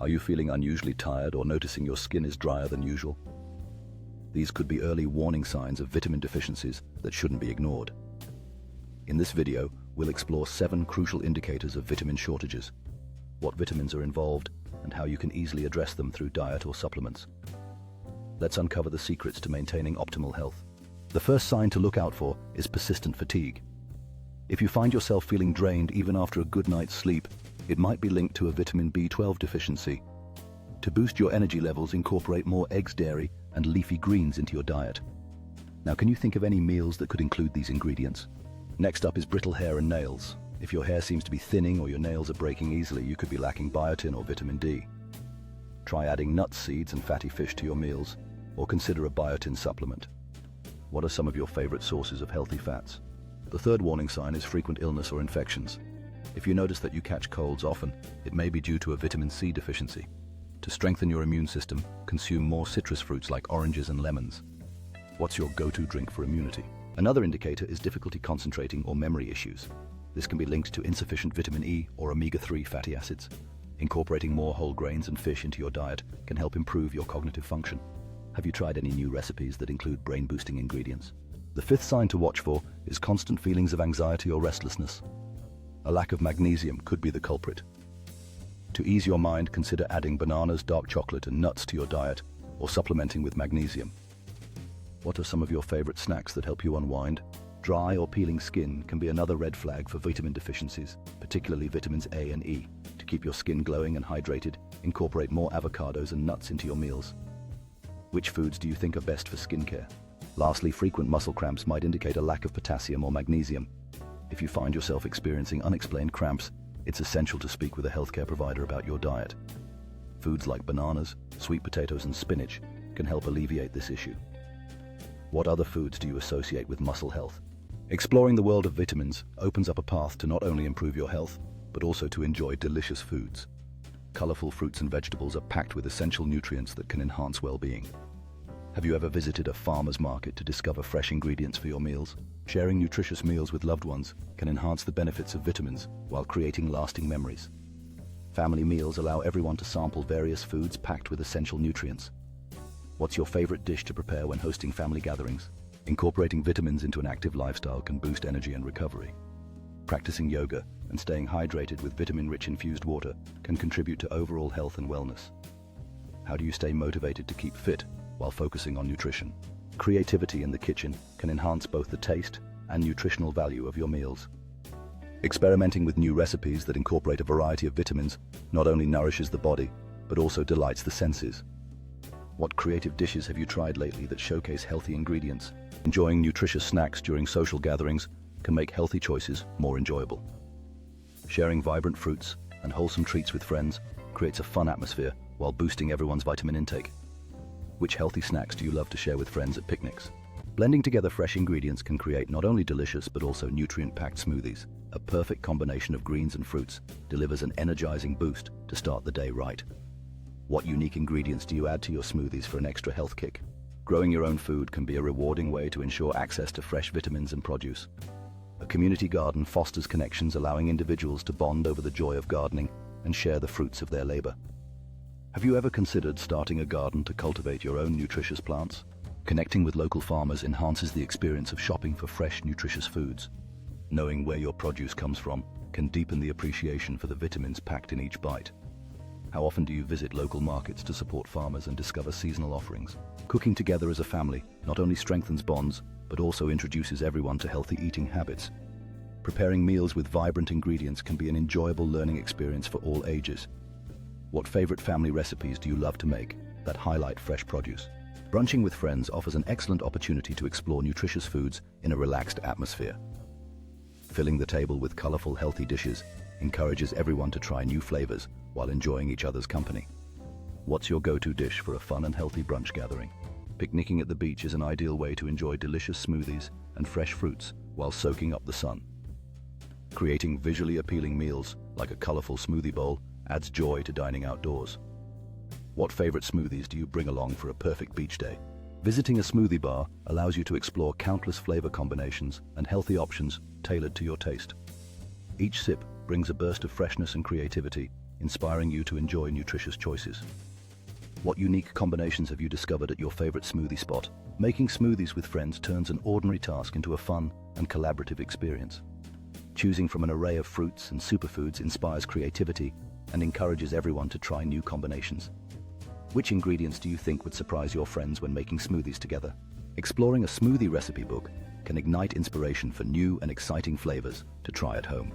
Are you feeling unusually tired or noticing your skin is drier than usual? These could be early warning signs of vitamin deficiencies that shouldn't be ignored. In this video, we'll explore 7 crucial indicators of vitamin shortages, what vitamins are involved, and how you can easily address them through diet or supplements. Let's uncover the secrets to maintaining optimal health. The first sign to look out for is persistent fatigue. If you find yourself feeling drained even after a good night's sleep, it might be linked to a vitamin B12 deficiency. To boost your energy levels, incorporate more eggs, dairy, and leafy greens into your diet. Now, can you think of any meals that could include these ingredients? Next up is brittle hair and nails. If your hair seems to be thinning or your nails are breaking easily, you could be lacking biotin or vitamin D. Try adding nuts, seeds, and fatty fish to your meals, or consider a biotin supplement. What are some of your favorite sources of healthy fats? The third warning sign is frequent illness or infections. If you notice that you catch colds often, it may be due to a vitamin C deficiency. To strengthen your immune system, consume more citrus fruits like oranges and lemons. What's your go-to drink for immunity? Another indicator is difficulty concentrating or memory issues. This can be linked to insufficient vitamin E or omega-3 fatty acids. Incorporating more whole grains and fish into your diet can help improve your cognitive function. Have you tried any new recipes that include brain-boosting ingredients? The fifth sign to watch for is constant feelings of anxiety or restlessness. A lack of magnesium could be the culprit. To ease your mind, consider adding bananas, dark chocolate, and nuts to your diet, or supplementing with magnesium. What are some of your favorite snacks that help you unwind? Dry or peeling skin can be another red flag for vitamin deficiencies, particularly vitamins A and E. To keep your skin glowing and hydrated, incorporate more avocados and nuts into your meals. Which foods do you think are best for skincare? Lastly, frequent muscle cramps might indicate a lack of potassium or magnesium. If you find yourself experiencing unexplained cramps, it's essential to speak with a healthcare provider about your diet. Foods like bananas, sweet potatoes, and spinach can help alleviate this issue. What other foods do you associate with muscle health? Exploring the world of vitamins opens up a path to not only improve your health, but also to enjoy delicious foods. Colorful fruits and vegetables are packed with essential nutrients that can enhance well-being. Have you ever visited a farmer's market to discover fresh ingredients for your meals? Sharing nutritious meals with loved ones can enhance the benefits of vitamins while creating lasting memories. Family meals allow everyone to sample various foods packed with essential nutrients. What's your favorite dish to prepare when hosting family gatherings? Incorporating vitamins into an active lifestyle can boost energy and recovery. Practicing yoga and staying hydrated with vitamin-rich infused water can contribute to overall health and wellness. How do you stay motivated to keep fit while focusing on nutrition? Creativity in the kitchen can enhance both the taste and nutritional value of your meals. Experimenting with new recipes that incorporate a variety of vitamins not only nourishes the body, but also delights the senses. What creative dishes have you tried lately that showcase healthy ingredients? Enjoying nutritious snacks during social gatherings can make healthy choices more enjoyable. Sharing vibrant fruits and wholesome treats with friends creates a fun atmosphere while boosting everyone's vitamin intake. Which healthy snacks do you love to share with friends at picnics? Blending together fresh ingredients can create not only delicious but also nutrient-packed smoothies. A perfect combination of greens and fruits delivers an energizing boost to start the day right. What unique ingredients do you add to your smoothies for an extra health kick? Growing your own food can be a rewarding way to ensure access to fresh vitamins and produce. A community garden fosters connections, allowing individuals to bond over the joy of gardening and share the fruits of their labor. Have you ever considered starting a garden to cultivate your own nutritious plants? Connecting with local farmers enhances the experience of shopping for fresh, nutritious foods. Knowing where your produce comes from can deepen the appreciation for the vitamins packed in each bite. How often do you visit local markets to support farmers and discover seasonal offerings? Cooking together as a family not only strengthens bonds, but also introduces everyone to healthy eating habits. Preparing meals with vibrant ingredients can be an enjoyable learning experience for all ages. What favorite family recipes do you love to make that highlight fresh produce? Brunching with friends offers an excellent opportunity to explore nutritious foods in a relaxed atmosphere. Filling the table with colorful, healthy dishes encourages everyone to try new flavors while enjoying each other's company. What's your go-to dish for a fun and healthy brunch gathering? Picnicking at the beach is an ideal way to enjoy delicious smoothies and fresh fruits while soaking up the sun. Creating visually appealing meals, like a colorful smoothie bowl, adds joy to dining outdoors. What favorite smoothies do you bring along for a perfect beach day? Visiting a smoothie bar allows you to explore countless flavor combinations and healthy options tailored to your taste. Each sip brings a burst of freshness and creativity, inspiring you to enjoy nutritious choices. What unique combinations have you discovered at your favorite smoothie spot? Making smoothies with friends turns an ordinary task into a fun and collaborative experience. Choosing from an array of fruits and superfoods inspires creativity and encourages everyone to try new combinations. Which ingredients do you think would surprise your friends when making smoothies together? Exploring a smoothie recipe book can ignite inspiration for new and exciting flavors to try at home.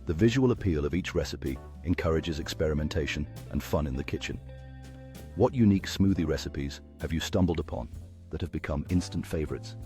The visual appeal of each recipe encourages experimentation and fun in the kitchen. What unique smoothie recipes have you stumbled upon that have become instant favorites?